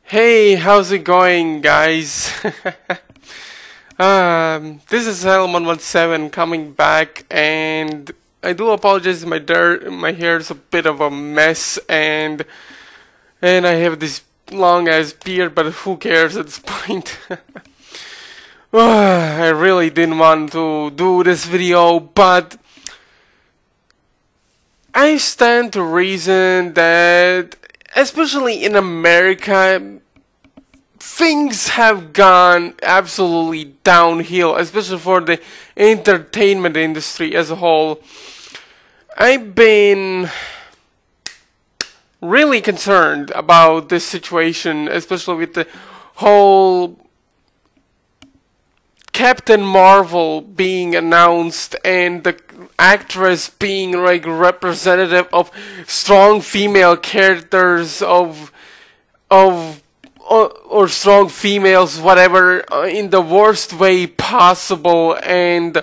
Hey, how's it going, guys? This is L117 coming back, and I do apologize. My hair is a bit of a mess, and I have this long ass beard, but who cares at this point? I really didn't want to do this video, but I stand to reason that, especially in America, things have gone absolutely downhill, especially for the entertainment industry as a whole. I've been really concerned about this situation, especially with the whole Captain Marvel being announced and the actress being like representative of strong female characters or strong females, whatever, in the worst way possible. And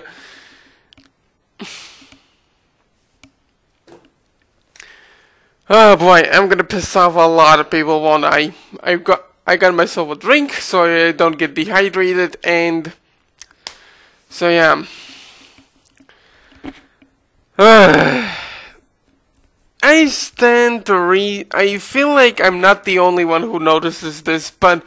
oh boy, I'm gonna piss off a lot of people, won't I? I got myself a drink so I don't get dehydrated, and so yeah. I feel like I'm not the only one who notices this, but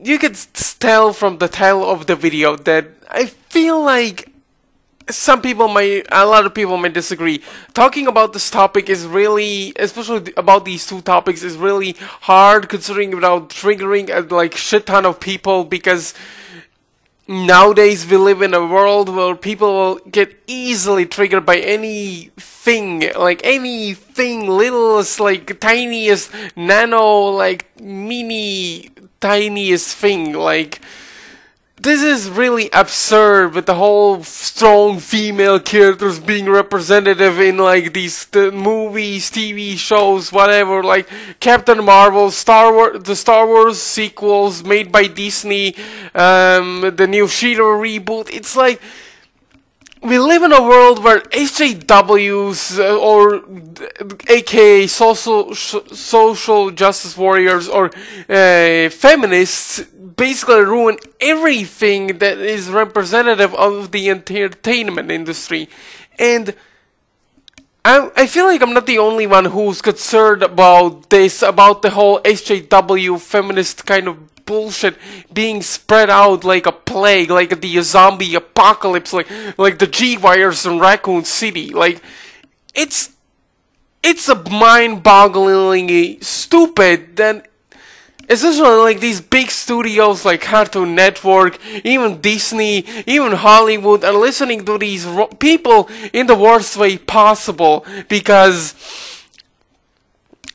you can tell from the title of the video that I feel like a lot of people might disagree. Talking about this topic is really, especially about these two topics, is really hard, considering without triggering like shit ton of people, because nowadays we live in a world where people will get easily triggered by anything, like anything littlest, like tiniest, nano, like mini, tiniest thing. Like, this is really absurd with the whole strong female characters being representative in like these movies, TV shows, whatever, like Captain Marvel, the Star Wars sequels made by Disney, the new She-Ra reboot. It's like we live in a world where SJWs, or aka social justice warriors, or feminists, basically ruin everything that is representative of the entertainment industry. And I feel like I'm not the only one who's concerned about this, about the whole SJW feminist kind of bullshit being spread out like a plague, like the zombie apocalypse, like the G-Wires in Raccoon City. Like, it's a mind-bogglingly stupid that, especially like these big studios like Cartoon Network, even Disney, even Hollywood, are listening to these people in the worst way possible, because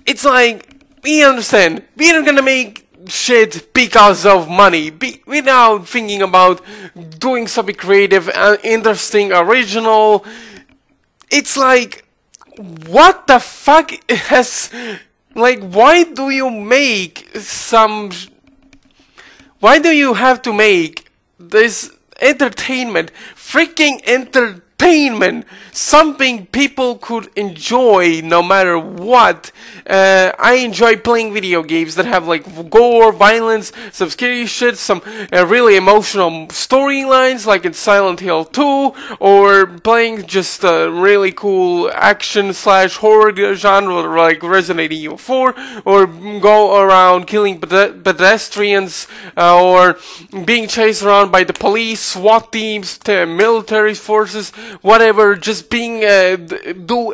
it's like, we understand, we're gonna make shit because of money, without thinking about doing something creative, interesting, original. It's like, what the fuck has, like, why do you have to make this entertainment, freaking entertainment, something people could enjoy no matter what? I enjoy playing video games that have like gore, violence, some scary shit, some really emotional storylines, like in Silent Hill 2, or playing just a really cool action / horror genre like Resident Evil 4, or go around killing pedestrians, or being chased around by the police, SWAT teams, military forces, whatever. Just being do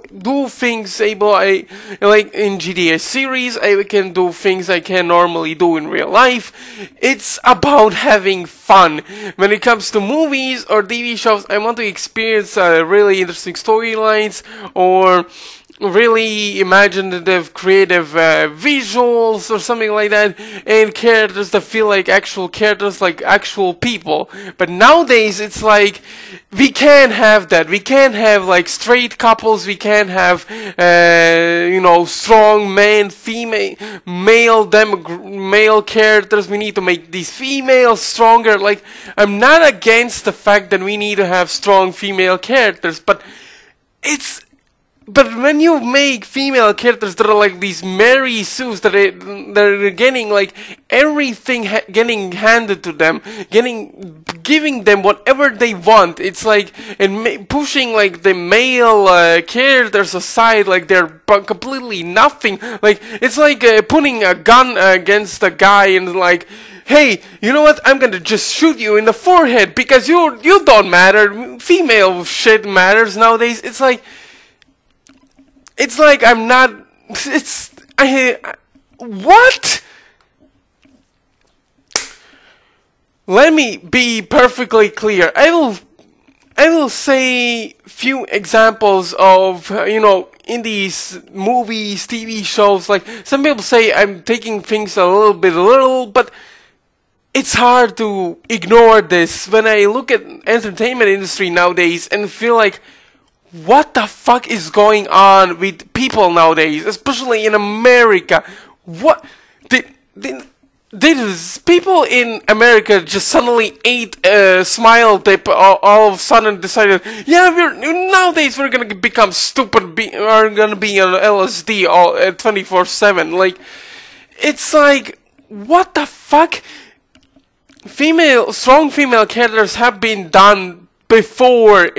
things like in GTA series, I can do things I can normally do in real life. It's about having fun. When it comes to movies or TV shows, I want to experience really interesting storylines, or really imaginative, creative visuals, or something like that, and characters that feel like actual characters, like actual people. But nowadays, it's like, we can't have that. We can't have like straight couples. We can't have strong man, female, male characters. We need to make these females stronger. Like, I'm not against the fact that we need to have strong female characters, but But when you make female characters that are like these Mary Sues, they're getting like everything getting handed to them, giving them whatever they want. It's like and pushing like the male characters aside, like they're completely nothing. Like it's like putting a gun against a guy and like, hey, you know what? I'm gonna just shoot you in the forehead because you don't matter. Female shit matters nowadays. It's like I'm not. What? Let me be perfectly clear. I will say few examples of in these movies, TV shows. Like some people say I'm taking things a little, but it's hard to ignore this when I look at entertainment industry nowadays and feel like, what the fuck is going on with people nowadays, especially in America? What did people in America just suddenly ate a smile dip? All of a sudden decided, yeah, nowadays we're gonna become stupid. We're gonna be on LSD all 24/7. Like, it's like, what the fuck? Strong female characters have been done before.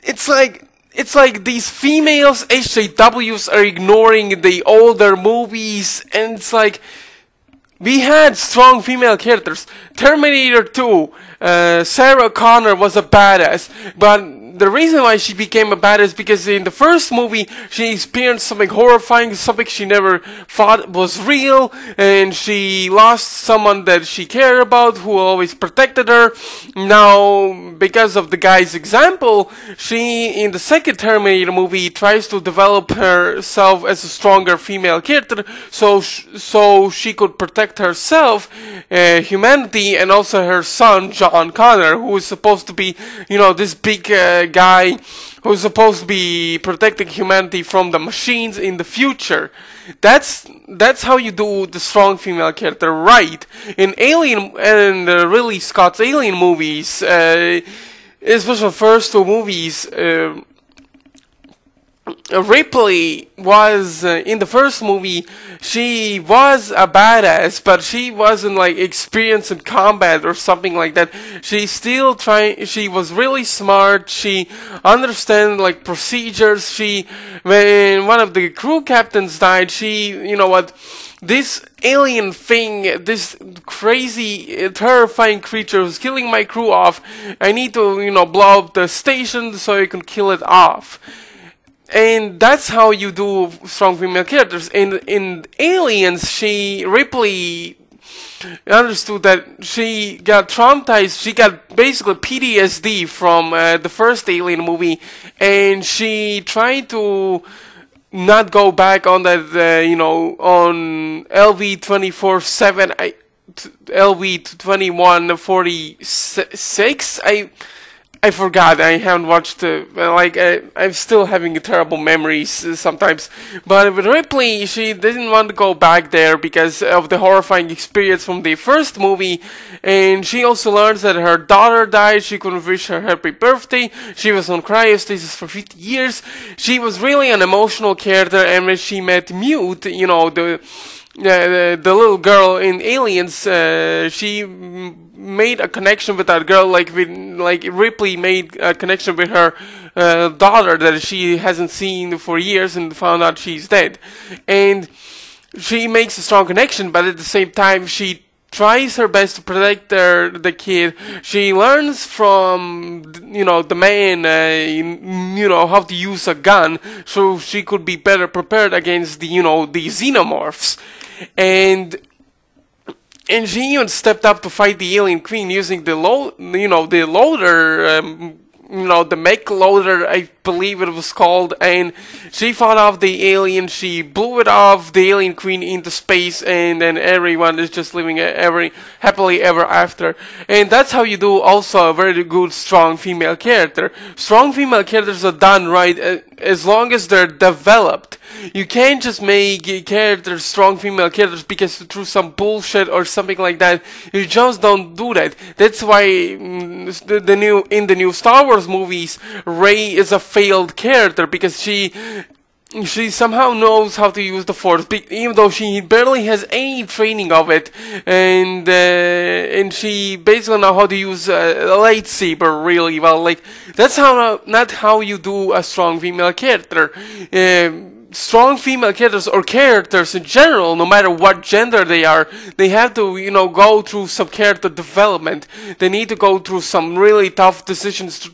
It's like these females, SJWs, are ignoring the older movies, and it's like, we had strong female characters. Terminator 2, Sarah Connor was a badass, but the reason why she became a badass because in the first movie she experienced something horrifying, something she never thought was real, and she lost someone that she cared about who always protected her. Now, because of the guy's example, she in the second Terminator movie tries to develop herself as a stronger female character, so she could protect herself, humanity, and also her son John Connor, who is supposed to be, this big guy who's supposed to be protecting humanity from the machines in the future. That's how you do the strong female character right. In Alien and Ridley Scott's Alien movies, especially the first two movies, Ripley was in the first movie. She was a badass, but she wasn't like experienced in combat or something like that. She was really smart. She understand like procedures. When one of the crew captains died, this alien thing, this crazy, terrifying creature who's killing my crew off, I need to, blow up the station so I can kill it off. And that's how you do strong female characters. In Aliens, Ripley understood that she got traumatized. She got basically PTSD from the first Alien movie, and she tried to not go back on that, on LV-24/7, LV-2146. I forgot. I haven't watched I'm still having terrible memories sometimes. But with Ripley, she didn't want to go back there because of the horrifying experience from the first movie. And she also learns that her daughter died. She couldn't wish her happy birthday. She was on cryostasis for 50 years. She was really an emotional character. And when she met Mute, the little girl in Aliens, she made a connection with that girl, like Ripley made a connection with her daughter that she hasn't seen for years and found out she's dead. And she makes a strong connection, but at the same time she tries her best to protect the kid. She learns from the man how to use a gun, so she could be better prepared against the xenomorphs. And she even stepped up to fight the alien queen using the loader, the mech loader, I believe it was called, and she fought off the alien. She blew it off, the alien queen, into space, and then everyone is just living happily ever after. And that's how you do also a very good strong female character. Strong female characters are done right as long as they're developed. You can't just make characters strong female characters because through some bullshit or something like that. You just don't do that. That's why in the new Star Wars movies, Rey is a failed character because she somehow knows how to use the Force, even though she barely has any training of it, and she basically knows how to use a lightsaber really well. Like, that's not how you do a strong female character. Strong female characters, or characters in general, no matter what gender they are, they have to, go through some character development. They need to go through some really tough decisions, to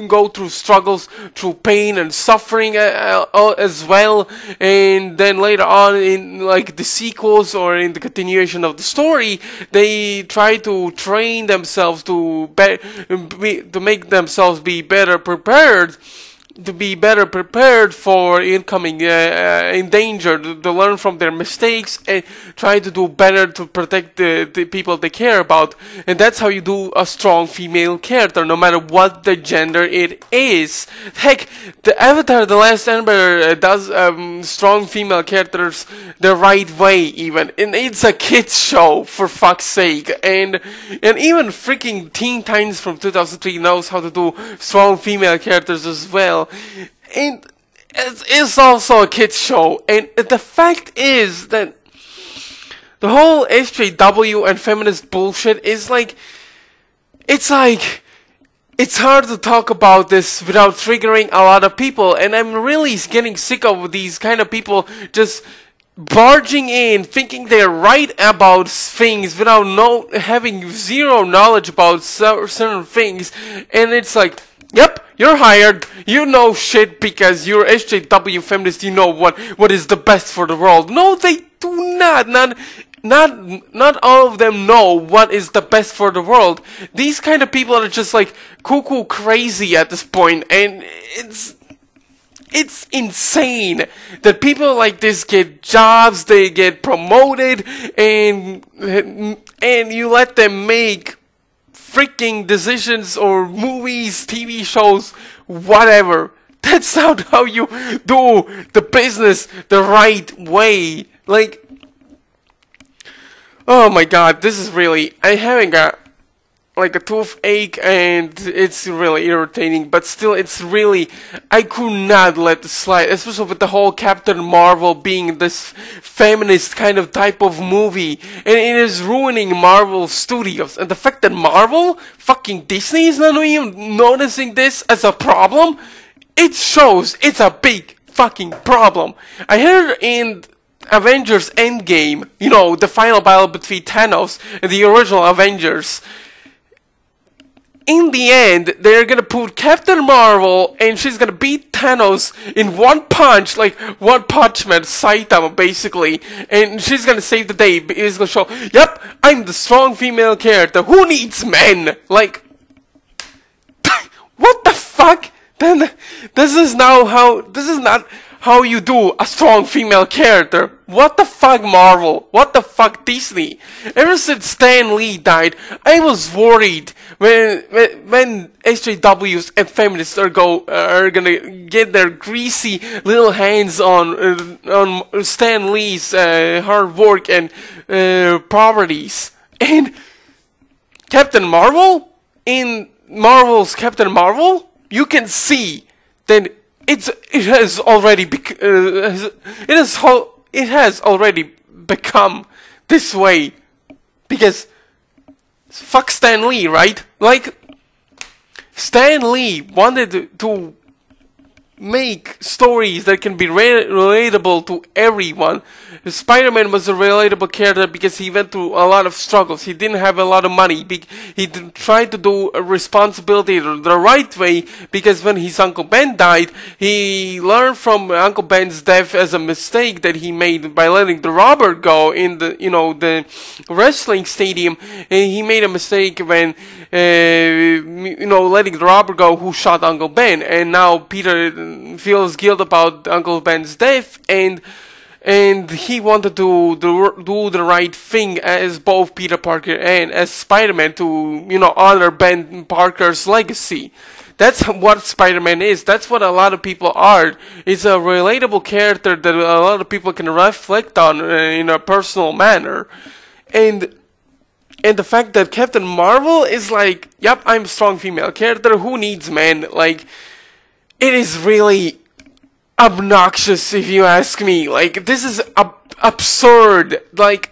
go through struggles, through pain and suffering as well. And then later on, in like the sequels or in the continuation of the story, they try to train themselves to make themselves be better prepared. To be better prepared for incoming in danger, to learn from their mistakes and try to do better to protect the people they care about. And that's how you do a strong female character, no matter what the gender it is. Heck, the Avatar: The Last Airbender does strong female characters the right way, even. And it's a kids show, for fuck's sake. And even freaking Teen Titans from 2003 knows how to do strong female characters as well. And it's also a kids show, and the fact is that the whole SJW and feminist bullshit is like, it's hard to talk about this without triggering a lot of people, and I'm really getting sick of these kind of people just barging in, thinking they're right about things without having zero knowledge about certain things, and it's like, yep, you're hired, you know shit because you're SJW feminist, you know what is the best for the world. No, they do not. Not all of them know what is the best for the world. These kind of people are just like cuckoo crazy at this point, and it's insane that people like this get jobs, they get promoted, and you let them make freaking decisions or movies, TV shows, whatever. That's not how you do the business the right way. Like, oh my god, this is really, I'm having a toothache, and it's really irritating, but still, it's really, I could not let this slide, especially with the whole Captain Marvel being this feminist kind of type of movie, and it is ruining Marvel Studios, and the fact that Marvel, fucking Disney, is not even noticing this as a problem, it shows it's a big fucking problem. I heard in Avengers Endgame, the final battle between Thanos and the original Avengers, in the end, they're gonna put Captain Marvel, and she's gonna beat Thanos in one punch, like One Punch Man, Saitama, basically, and she's gonna save the day. It's gonna show, yep, I'm the strong female character. Who needs men? Like, what the fuck? Then this is not how you do a strong female character. What the fuck, Marvel? What the fuck, Disney? Ever since Stan Lee died, I was worried when SJWs and feminists are gonna get their greasy little hands on Stan Lee's hard work and properties. And Captain Marvel, in Marvel's Captain Marvel, you can see that it has already become this way, because fuck Stan Lee, right? Like, Stan Lee wanted to make stories that can be relatable to everyone. Spider-Man was a relatable character because he went through a lot of struggles. He didn't have a lot of money. He tried to do a responsibility the right way, because when his Uncle Ben died, he learned from Uncle Ben's death as a mistake that he made by letting the robber go in the wrestling stadium. And he made a mistake when letting the robber go who shot Uncle Ben, and now Peter feels guilt about Uncle Ben's death, and he wanted to do the right thing as both Peter Parker and as Spider-Man to honor Ben Parker's legacy. That's what Spider-Man is. That's what a lot of people are. It's a relatable character that a lot of people can reflect on in a personal manner. And the fact that Captain Marvel is like, yep, I'm a strong female character, who needs men? Like, it is really obnoxious if you ask me. Like, this is absurd. Like,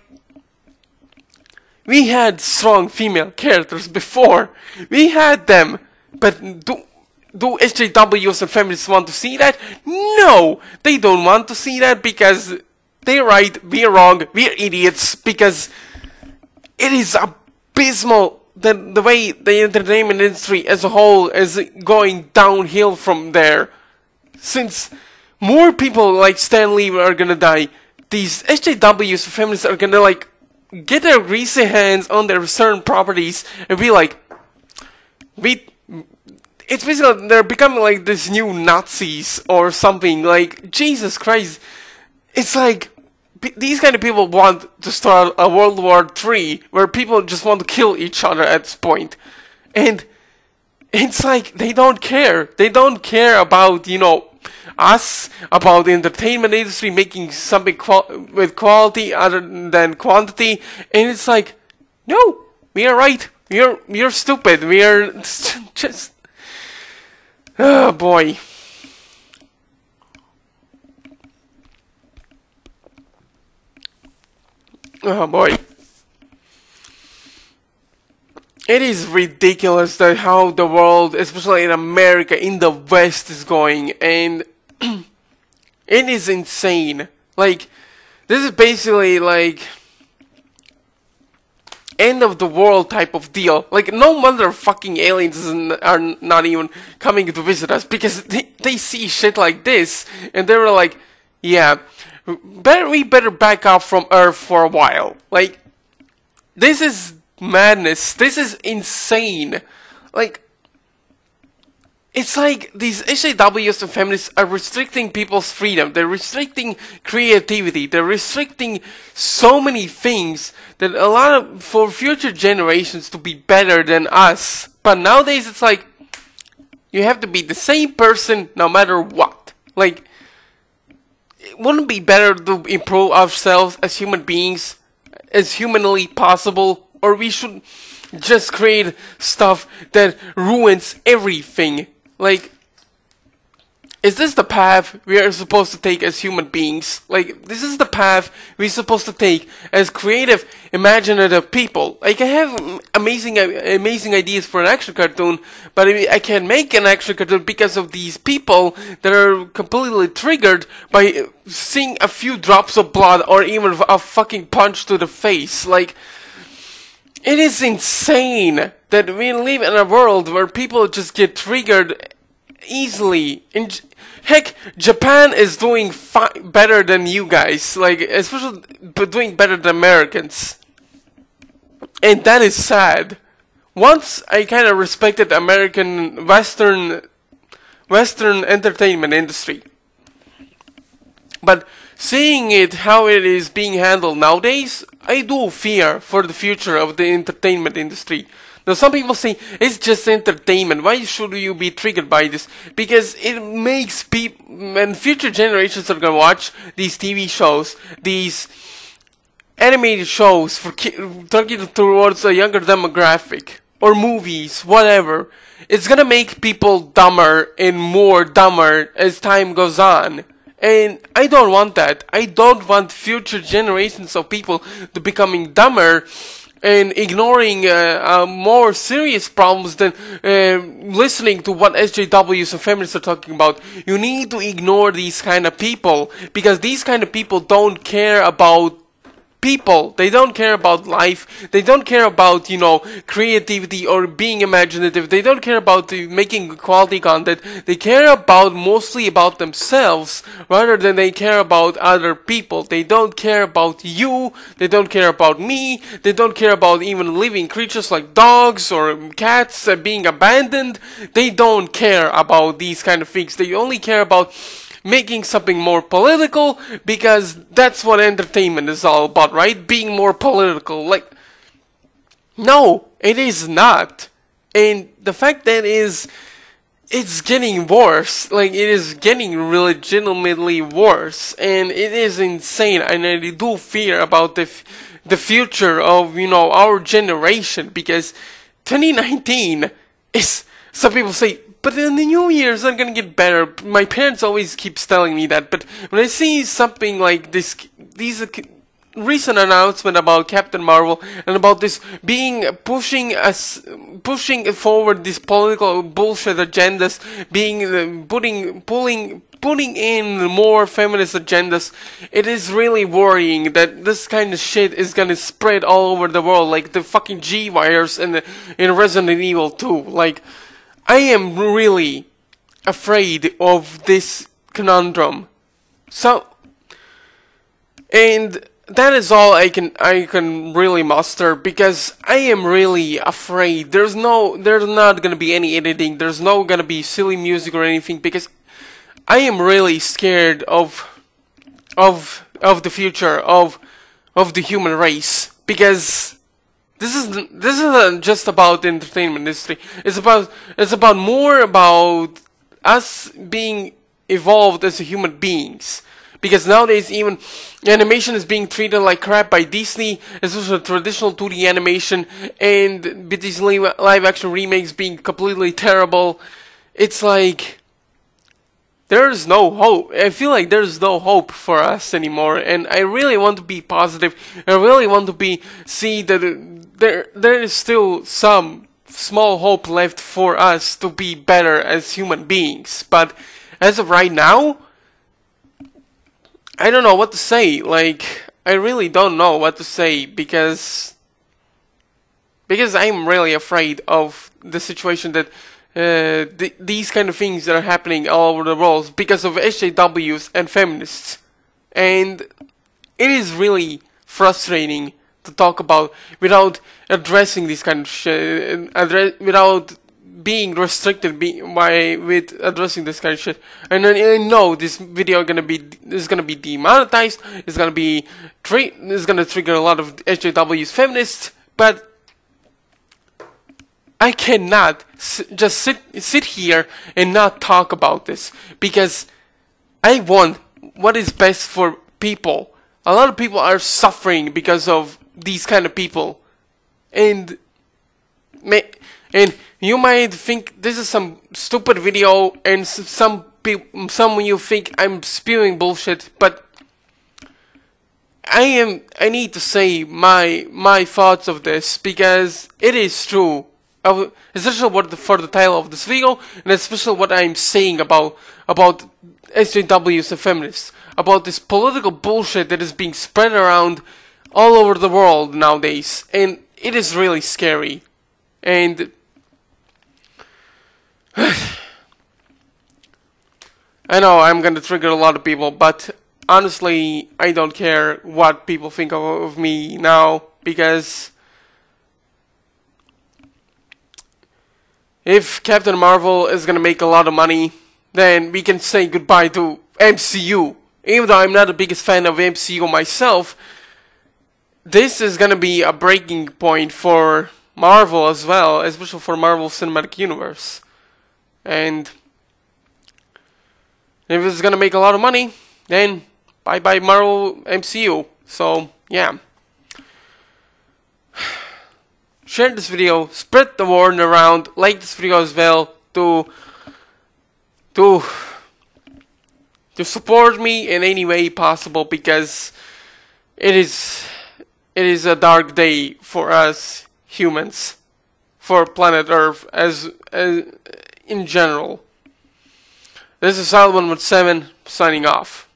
we had strong female characters before. We had them. But do SJWs and feminists want to see that? No! They don't want to see that because they're right, we're wrong, we're idiots, because it is abysmal that the way the entertainment industry as a whole is going downhill from there. Since more people like Stan Lee are gonna die, these SJWs and feminists are gonna like get their greasy hands on their certain properties and be like, it's basically they're becoming like this new Nazis or something. Like, Jesus Christ, it's like these kind of people want to start a World War III where people just want to kill each other at this point. And it's like they don't care. They don't care about, you know, us, about the entertainment industry making something with quality other than quantity. And it's like, no, we are right. You're stupid. We are just... Oh boy. Oh boy. It is ridiculous that how the world, especially in America, in the West, is going, and it is insane. Like, this is basically like end of the world type of deal. Like, no wonder fucking aliens are not even coming to visit us, because they see shit like this and they were like, yeah, we better back up from Earth for a while. Like, this is madness. This is insane. Like, it's like these SJWs and feminists are restricting people's freedom. They're restricting creativity. They're restricting so many things that a lot of, for future generations to be better than us. But nowadays it's like, you have to be the same person no matter what. Like, it wouldn't it be better to improve ourselves as human beings as humanly possible? Or we should just create stuff that ruins everything? Like, is this the path we are supposed to take as human beings? Like, this is the path we're supposed to take as creative, imaginative people. Like, I have amazing ideas for an action cartoon, but I can't make an action cartoon because of these people that are completely triggered by seeing a few drops of blood or even a fucking punch to the face. Like, it is insane that we live in a world where people just get triggered easily. Heck, Japan is doing better than you guys, like, especially doing better than Americans. And that is sad. Once I kind of respected American Western entertainment industry. But seeing it, how it is being handled nowadays, I do fear for the future of the entertainment industry. Now, some people say, it's just entertainment, why should you be triggered by this? Because it makes people, and future generations are gonna watch these TV shows, these animated shows for targeted towards a younger demographic, or movies, whatever. It's gonna make people dumber and more dumber as time goes on. And I don't want that. I don't want future generations of people to becoming dumber and ignoring more serious problems than listening to what SJWs and feminists are talking about. You need to ignore these kind of people, because these kind of people don't care about people. They don't care about life. They don't care about, you know, creativity or being imaginative. They don't care about making quality content. They care about mostly about themselves rather than they care about other people. They don't care about you. They don't care about me. They don't care about even living creatures like dogs or cats being abandoned. They don't care about these kind of things. They only care about making something more political, because that's what entertainment is all about, right? Being more political. Like, no, it is not. And the fact that it's getting worse. Like, it is getting legitimately worse, and it is insane. And I do fear about the future of, you know, our generation, because 2019 is, some people say, but in the new year it's not gonna get better. My parents always keeps telling me that, but when I see something like this, these recent announcement about Captain Marvel and about this being pushing forward these political bullshit agendas, being putting in more feminist agendas, it is really worrying that this kind of shit is gonna spread all over the world, like the fucking G virus in Resident Evil 2. Like, I am really afraid of this conundrum. So, and that is all I can really muster, because I am really afraid. There's not gonna be any editing. There's no gonna be silly music or anything, because I am really scared of the future of the human race, because this isn't just about the entertainment industry. It's about more about us being evolved as human beings. Because nowadays even animation is being treated like crap by Disney, especially traditional 2D animation, and with these live action remakes being completely terrible. It's like there's no hope. I feel like there's no hope for us anymore, and I really want to be positive. I really want to see that there is still some small hope left for us to be better as human beings. But as of right now, I don't know what to say. Like, I really don't know what to say, because I'm really afraid of the situation that these kind of things that are happening all over the world because of SJWs and feminists. And it is really frustrating to talk about without addressing this kind of shit, without being restricted with addressing this kind of shit. And I know this video is gonna be demonetized. It's gonna trigger a lot of SJW's feminists, but I cannot just sit here and not talk about this, because I want what is best for people. A lot of people are suffering because of these kind of people, and you might think this is some stupid video, and some of you think I'm spewing bullshit, but I need to say my thoughts of this, because it is true. Especially for the title of this video, and especially what I'm saying about SJWs and feminists, about this political bullshit that is being spread around all over the world nowadays, and it is really scary. And I know I'm gonna trigger a lot of people, but honestly, I don't care what people think of me now, because if Captain Marvel is gonna make a lot of money, then we can say goodbye to MCU. Even though I'm not the biggest fan of MCU myself, this is gonna be a breaking point for Marvel as well, especially for Marvel Cinematic Universe. And if it's gonna make a lot of money, then bye bye Marvel MCU. So yeah. Share this video, spread the word around, like this video as well to support me in any way possible, because it is a dark day for us humans, for planet Earth as in general. This is Salomon with 7 signing off.